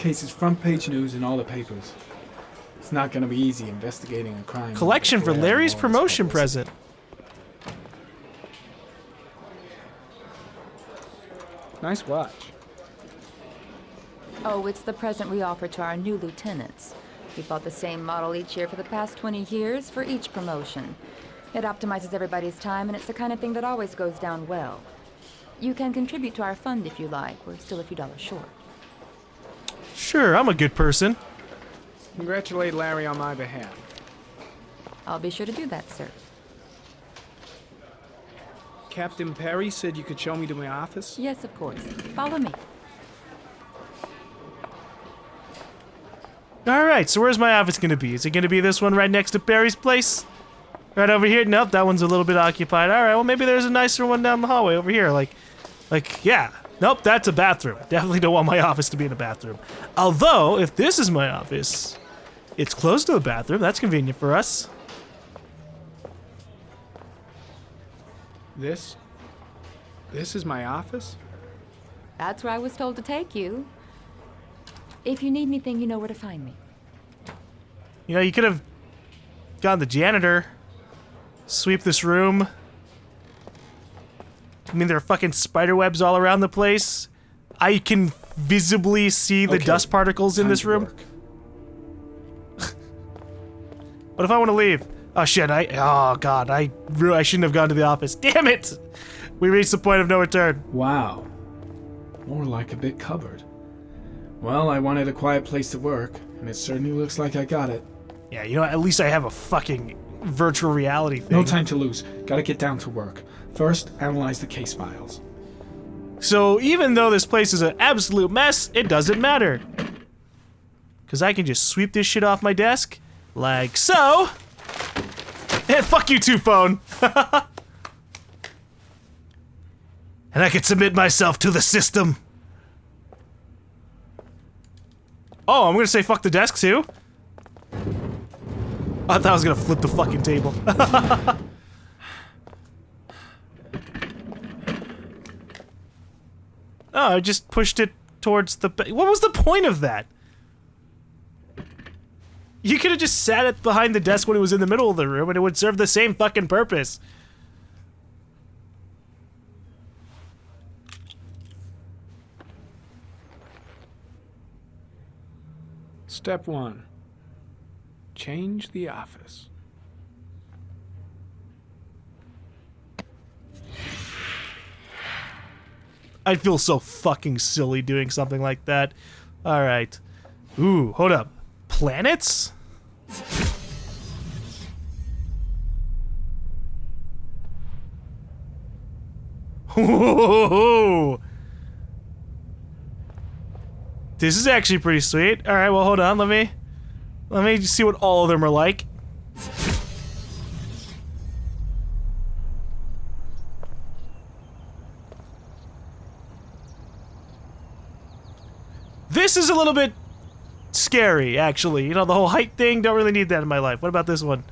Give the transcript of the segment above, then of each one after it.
Case is front page news in all the papers. It's not gonna be easy investigating a crime. Collection for Larry's promotion present. Nice watch. Oh, it's the present we offer to our new lieutenants. We bought the same model each year for the past 20 years for each promotion. It optimizes everybody's time, and it's the kind of thing that always goes down well. You can contribute to our fund if you like. We're still a few dollars short. Sure, I'm a good person. Congratulate Larry on my behalf. I'll be sure to do that, sir. Captain Perry said you could show me to my office? Yes, of course. Follow me. Alright, so where's my office gonna be? Is it gonna be this one right next to Barry's place? Right over here? Nope, that one's a little bit occupied. Alright, well maybe there's a nicer one down the hallway over here. Like, yeah. Nope, that's a bathroom. Definitely don't want my office to be in a bathroom. Although, if this is my office, it's close to the bathroom. That's convenient for us. This is my office? That's where I was told to take you. If you need anything, you know where to find me. You know, you could have gotten the janitor. Sweep this room. I mean, there are fucking spider webs all around the place. I can visibly see the dust particles in this room. What if I want to leave? Oh shit, oh god, I shouldn't have gone to the office. Damn it! We reached the point of no return. Wow. More like a big cupboard. Well, I wanted a quiet place to work, and it certainly looks like I got it. Yeah, you know, at least I have a fucking virtual reality thing. No time to lose. Gotta get down to work. First, analyze the case files. So even though this place is an absolute mess, it doesn't matter. Because I can just sweep this shit off my desk, like so. And fuck you too, phone. And I can submit myself to the system. Oh, I'm gonna say fuck the desk too? I thought I was gonna flip the fucking table. Oh, I just pushed it towards the... What was the point of that? You could have just sat it behind the desk when it was in the middle of the room and it would serve the same fucking purpose. Step 1. Change the office. I'd feel so fucking silly doing something like that. Alright. Ooh, hold up. Planets? Whoa! This is actually pretty sweet. Alright, well hold on, let me just see what all of them are like. This is a little bit scary, actually. You know, the whole height thing, don't really need that in my life. What about this one?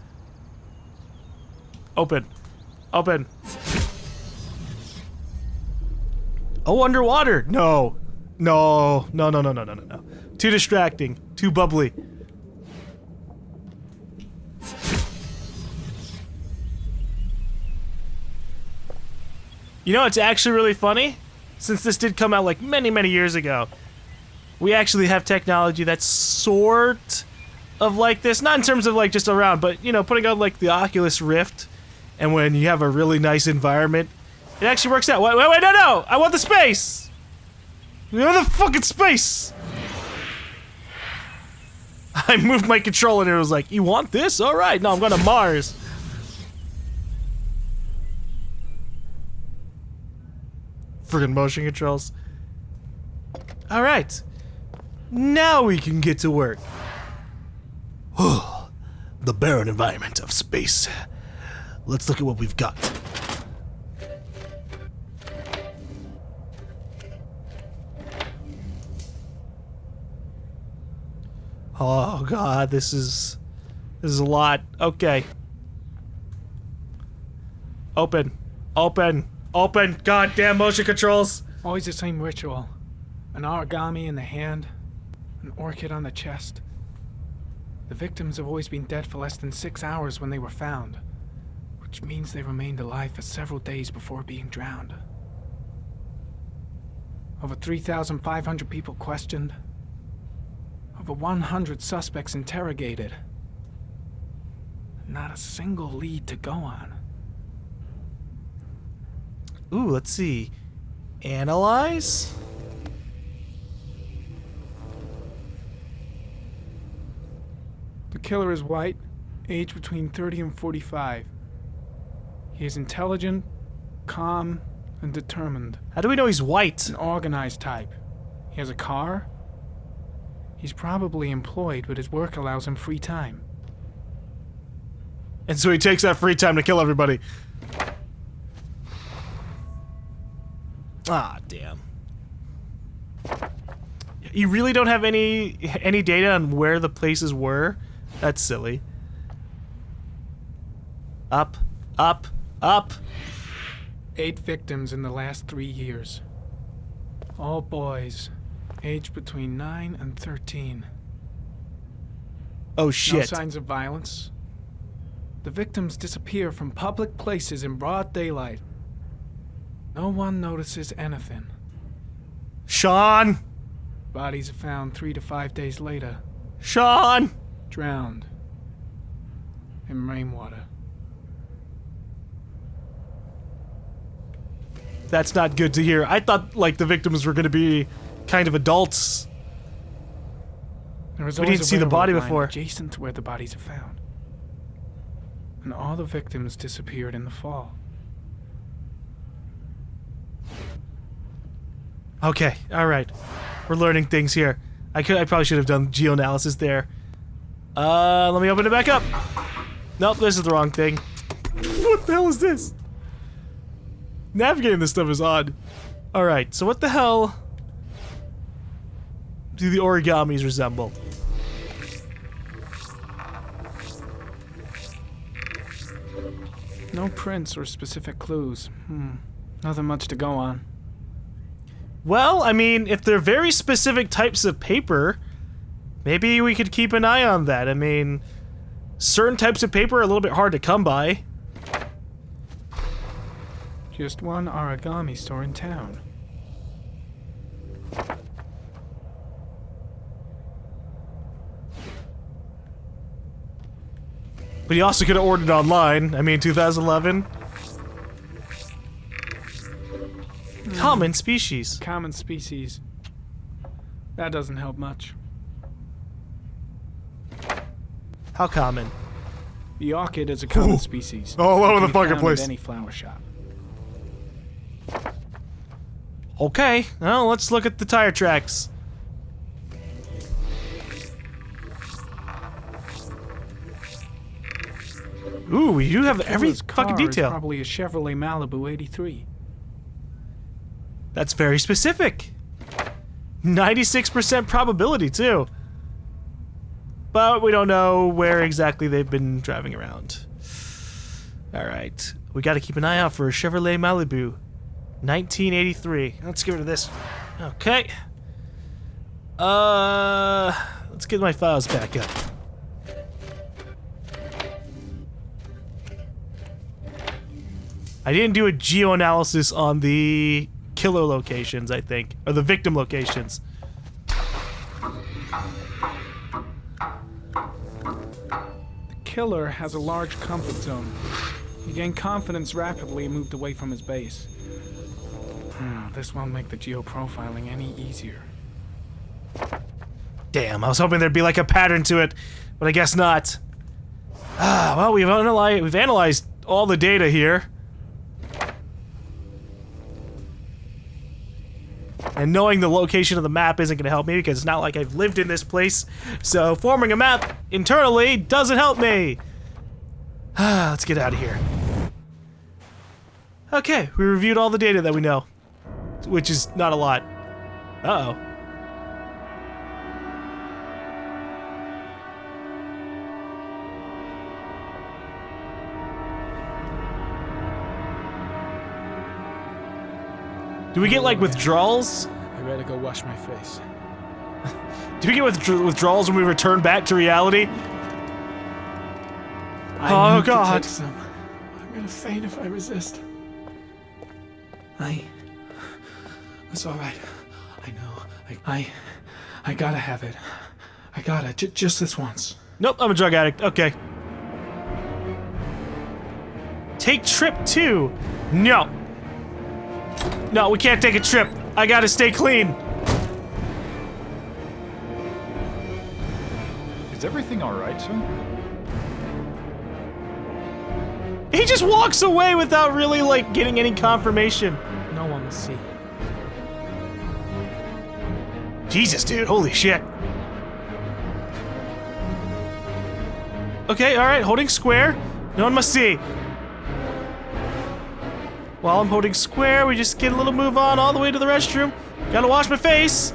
Open. Open. Oh, underwater. No. No. No, no, no, no, no, no, no. Too distracting. Too bubbly. You know, it's actually really funny. Since this did come out like many, many years ago. We actually have technology that's sort of like this. Not in terms of like just around, but you know, putting out like the Oculus Rift. And when you have a really nice environment, it actually works out. Wait, no, no! I want the space! I want the fucking space! I moved my controller and it was like, you want this? Alright, no, I'm going to Mars. Friggin' motion controls. Alright. Now we can get to work. The barren environment of space. Let's look at what we've got. Oh god, this is a lot. Okay. Open. Open. Open. Goddamn motion controls. Always the same ritual. An origami in the hand, an orchid on the chest. The victims have always been dead for less than 6 hours when they were found, which means they remained alive for several days before being drowned. Over 3,500 people questioned. Over 100 suspects interrogated. Not a single lead to go on. Ooh, let's see. Analyze? The killer is white, aged between 30 and 45. He is intelligent, calm, and determined. How do we know he's white? An organized type. He has a car. He's probably employed, but his work allows him free time. And so he takes that free time to kill everybody. Ah, damn. You really don't have any data on where the places were? That's silly. Up, up, up. 8 victims in the last 3 years. All boys, aged between 9 and 13. Oh shit. No signs of violence. The victims disappear from public places in broad daylight. No one notices anything. Sean! Bodies are found 3 to 5 days later, Sean! drowned in rainwater. That's not good to hear. I thought, like, the victims were gonna be kind of adults. There was We always didn't a see the body railroad line before. adjacent to where the bodies are found. And all the victims disappeared in the fall. Okay, alright. We're learning things here. I probably should have done geoanalysis there. Let me open it back up. Nope, this is the wrong thing. What the hell is this? Navigating this stuff is odd. Alright, so what the hell do the origamis resemble? No prints or specific clues. Nothing much to go on. Well, I mean, if they're very specific types of paper, maybe we could keep an eye on that. I mean, certain types of paper are a little bit hard to come by. Just one origami store in town. But you also could have ordered online. I mean, 2011. Common species. Common species. That doesn't help much. How common? The orchid is a common species. All over It can the be fucking found place. at any flower shop. Okay, well, let's look at the tire tracks. Ooh, we do have every Killer's fucking car is detail. probably a Chevrolet Malibu 83. That's very specific. 96% probability, too. But we don't know where exactly they've been driving around. Alright, we gotta keep an eye out for a Chevrolet Malibu. 1983. Let's get rid of this. Okay. Let's get my files back up. I didn't do a geoanalysis on the killer locations, I think. Or the victim locations. The killer has a large comfort zone. He gained confidence rapidly and moved away from his base. This won't make the geoprofiling any easier. Damn, I was hoping there'd be like a pattern to it, but I guess not. Ah, well, we've analyzed all the data here. And knowing the location of the map isn't going to help me because it's not like I've lived in this place. So forming a map internally doesn't help me. Let's get out of here. Okay, we reviewed all the data that we know. Which is not a lot. Uh-oh. Do we get, like, withdrawals? I better go wash my face. Do we get withdrawals when we return back to reality? I Oh, need to God. take some. I'm gonna faint if I resist. It's all right. I know. I gotta have it. I gotta. Just this once. Nope, I'm a drug addict. Okay. Take trip 2. No. No, we can't take a trip. I gotta stay clean. Is everything alright, son? He just walks away without really, like, getting any confirmation. No one will see. Jesus, dude, holy shit. Okay, alright, holding square. No one must see. While I'm holding square, we just get a little move on all the way to the restroom. Gotta wash my face.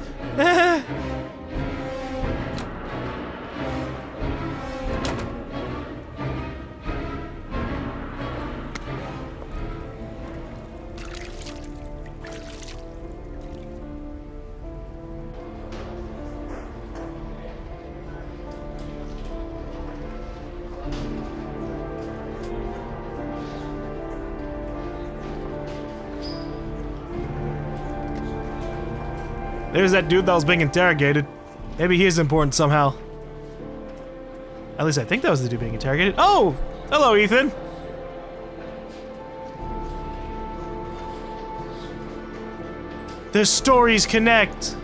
There's that dude that was being interrogated. Maybe he is important somehow. At least I think that was the dude being interrogated. Oh! Hello, Ethan! Their stories connect!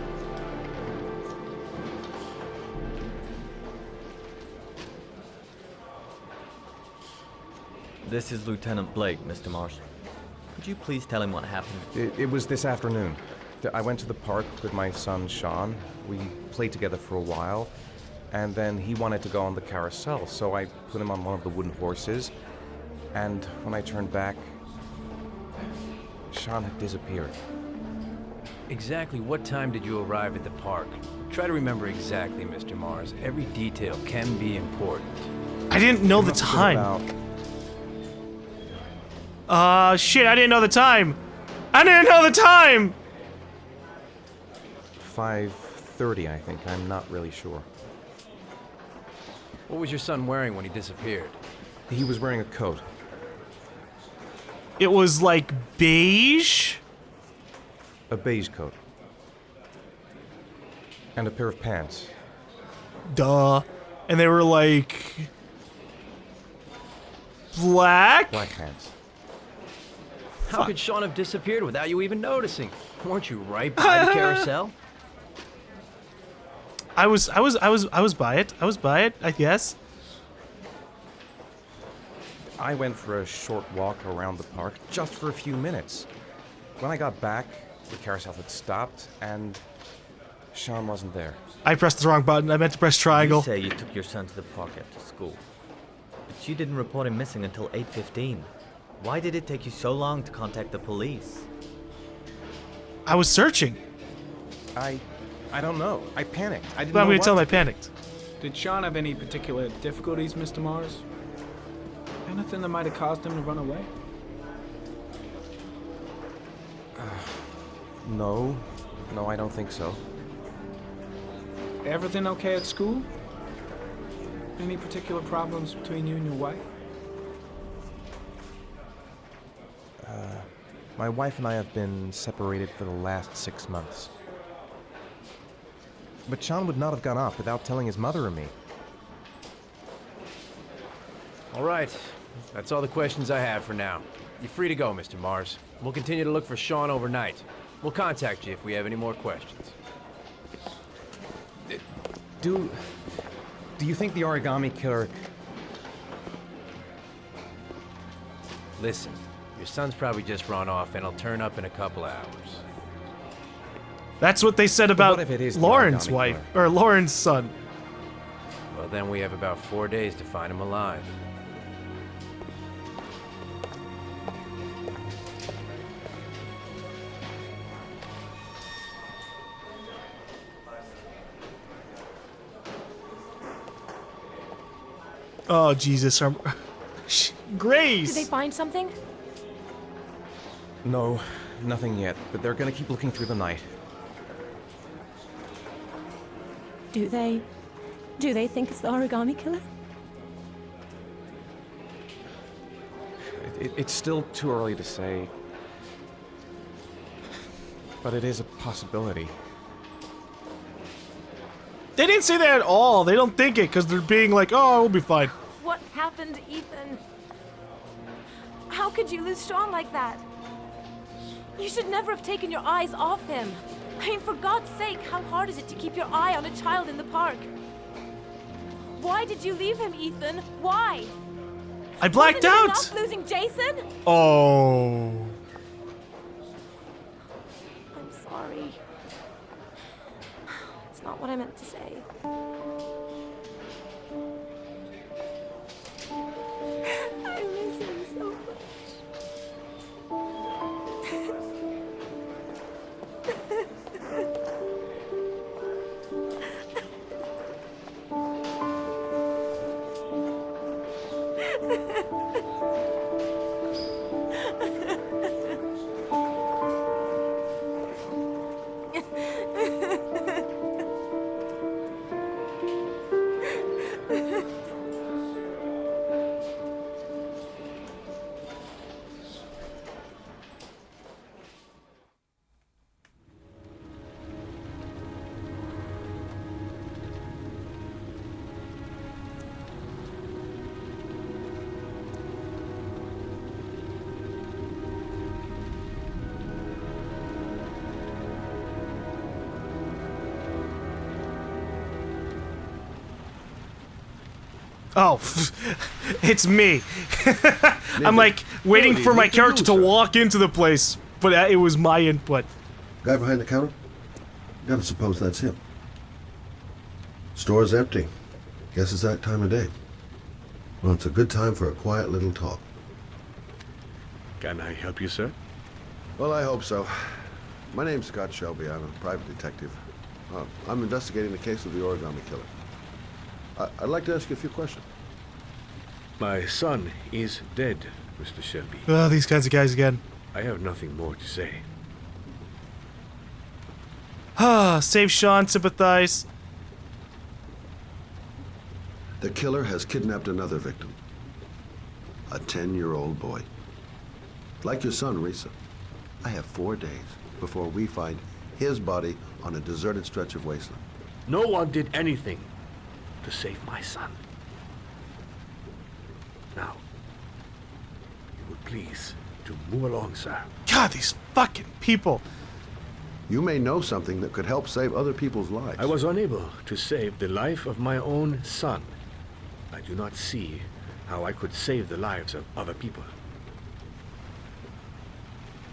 This is Lieutenant Blake, Mr. Marsh. Could you please tell him what happened? It was this afternoon. I went to the park with my son, Sean. We played together for a while, and then he wanted to go on the carousel, so I put him on one of the wooden horses, and when I turned back, Sean had disappeared. Exactly what time did you arrive at the park? Try to remember exactly, Mr. Mars. Every detail can be important. I didn't know It the must have been time. about Shit, I didn't know the time! I didn't know the time! 5:30, I think. I'm not really sure. What was your son wearing when he disappeared? He was wearing a coat. It was like beige? A beige coat. And a pair of pants. Duh. And they were like... black? Black pants. How could Sean have disappeared without you even noticing? Weren't you right by the carousel? I was by it. I was by it, I guess. I went for a short walk around the park, just for a few minutes. When I got back, the carousel had stopped, and Sean wasn't there. I pressed the wrong button. I meant to press You triangle. say you took your son to the park after school, but you didn't report him missing until 8:15. Why did it take you so long to contact the police? I was searching. I don't know. I panicked. I didn't But I'm know gonna what tell him to I do. panicked. Did Sean have any particular difficulties, Mr. Mars? Anything that might have caused him to run away? No, I don't think so. Everything okay at school? Any particular problems between you and your wife? My wife and I have been separated for the last 6 months. But Sean would not have gone off without telling his mother or me. All right. That's all the questions I have for now. You're free to go, Mr. Mars. We'll continue to look for Sean overnight. We'll contact you if we have any more questions. Do you think the Origami Killer... Listen, your son's probably just run off and he'll turn up in a couple hours. That's what they said about what if it is the Lauren's Origami wife, Killer? or Lauren's son. Well, then we have about 4 days to find him alive. Oh, Jesus. Grace! Did they find something? No, nothing yet, but they're gonna keep looking through the night. Do they think it's the Origami Killer? It's still too early to say, but it is a possibility. They didn't say that at all. They don't think it because they're being like, oh, we'll be fine. What happened, Ethan? How could you lose Sean like that? You should never have taken your eyes off him. I mean, for God's sake, how hard is it to keep your eye on a child in the park? Why did you leave him, Ethan? Why? I blacked Wasn't it out. enough losing Jason? Oh. I'm sorry. It's not what I meant to say. I miss him so much. Oh, it's me. I'm like waiting for my character to walk into the place, but it was my input. Guy behind the counter? Gotta suppose that's him. Store's empty. Guess it's that time of day. Well, it's a good time for a quiet little talk. Can I help you, sir? Well, I hope so. My name's Scott Shelby. I'm a private detective. I'm investigating the case of the Origami Killer. I'd like to ask you a few questions. My son is dead, Mr. Shelby. Oh, these kinds of guys again. I have nothing more to say. Ah, save Sean, sympathize. The killer has kidnapped another victim. A 10-year-old boy. Like your son, Risa. I have 4 days before we find his body on a deserted stretch of wasteland. No one did anything to save my son. Now, you would please to move along, sir. God, these fucking people. You may know something that could help save other people's lives. I was unable to save the life of my own son. I do not see how I could save the lives of other people.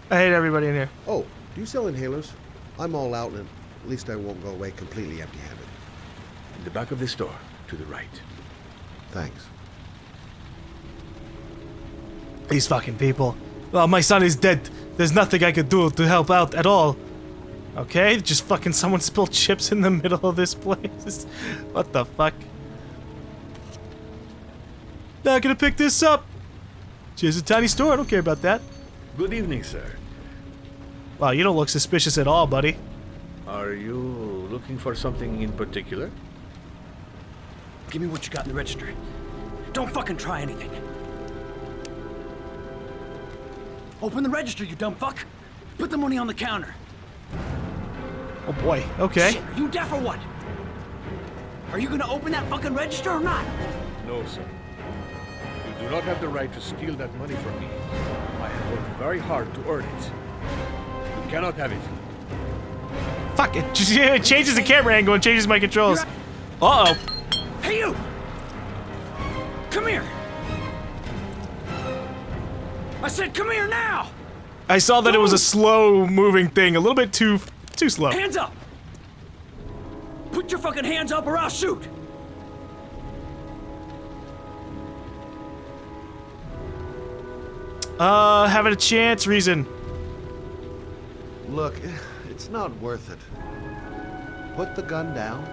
I hate everybody in here. Oh, do you sell inhalers? I'm all out, and at least I won't go away completely empty-handed. In the back of the store, to the right. Thanks. These fucking people. Well, my son is dead. There's nothing I could do to help out at all. Okay, just fucking someone spilled chips in the middle of this place. What the fuck? Not gonna pick this up. Just a tiny store, I don't care about that. Good evening, sir. Wow, you don't look suspicious at all, buddy. Are you looking for something in particular? Give me what you got in the register. Don't fucking try anything. Open the register, you dumb fuck. Put the money on the counter. Oh boy, okay. Shit, are you deaf or what? Are you gonna open that fucking register or not? No, sir. You do not have the right to steal that money from me. I have worked very hard to earn it. You cannot have it. Fuck, it changes the camera angle and changes my controls. Uh-oh. Hey, you! Come here! I said come here now! I saw that it was a slow-moving thing, a little bit too slow. Hands up! Put your fucking hands up or I'll shoot! Having a chance, reason. Look, it's not worth it. Put the gun down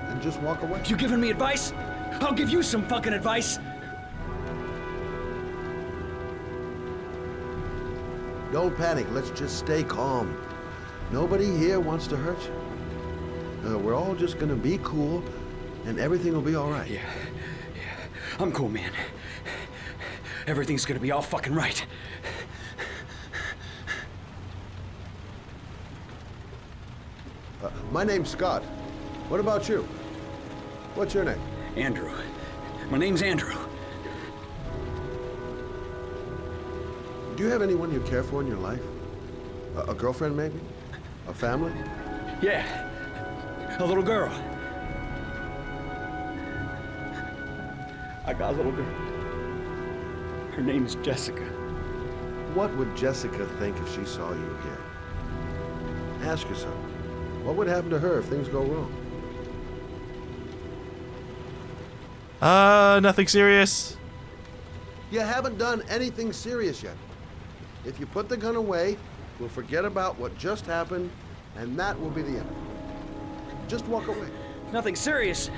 and just walk away. You giving me advice? I'll give you some fucking advice. Don't panic, let's just stay calm. Nobody here wants to hurt you. We're all just gonna be cool, and everything will be all right. Yeah. I'm cool, man. Everything's gonna be all fucking right. My name's Scott. What about you? What's your name? Andrew. My name's Andrew. Do you have anyone you care for in your life? A girlfriend, maybe? A family? Yeah. A little girl. I got a little girl. Her name's Jessica. What would Jessica think if she saw you here? Ask yourself, what would happen to her if things go wrong? Nothing serious. You haven't done anything serious yet. If you put the gun away, we'll forget about what just happened, and that will be the end. Just walk away. Nothing serious.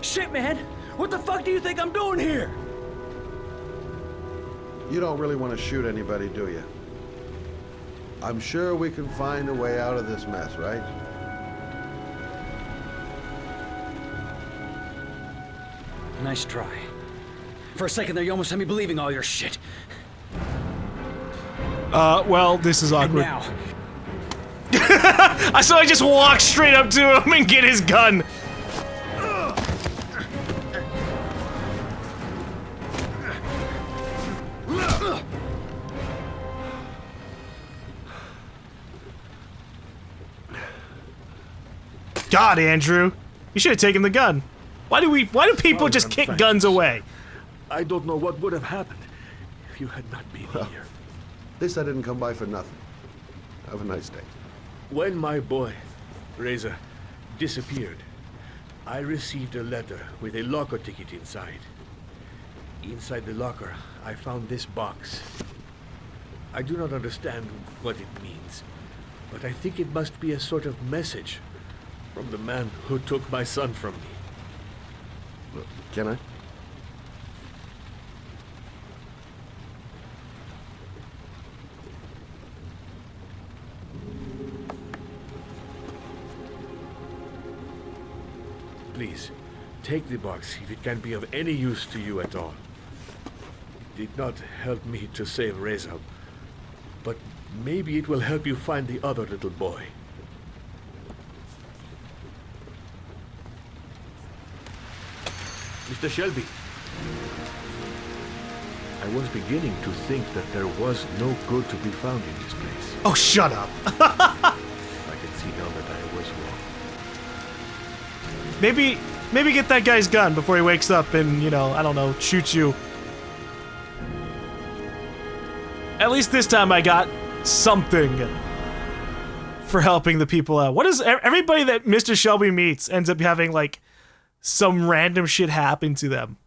Shit, man! What the fuck do you think I'm doing here? You don't really want to shoot anybody, do you? I'm sure we can find a way out of this mess, right? Nice try. For a second there, you almost had me believing all your shit. Well, this is awkward. And now, So I just walk straight up to him and get his gun. God, Andrew, you should have taken the gun. Why do people just kick guns away? I don't know what would have happened if you had not been here. This I didn't come by for nothing. Have a nice day. When my boy, Reza, disappeared, I received a letter with a locker ticket inside. Inside the locker, I found this box. I do not understand what it means, but I think it must be a sort of message from the man who took my son from me. Can I? Please, take the box if it can be of any use to you at all. It did not help me to save Reza, but maybe it will help you find the other little boy. Mr. Shelby, I was beginning to think that there was no good to be found in this place. Oh, shut up. I can see now that I was wrong. Maybe get that guy's gun before he wakes up and, you know, I don't know, shoot you. At least this time I got something for helping the people out. What is everybody that Mr. Shelby meets ends up having like some random shit happen to them.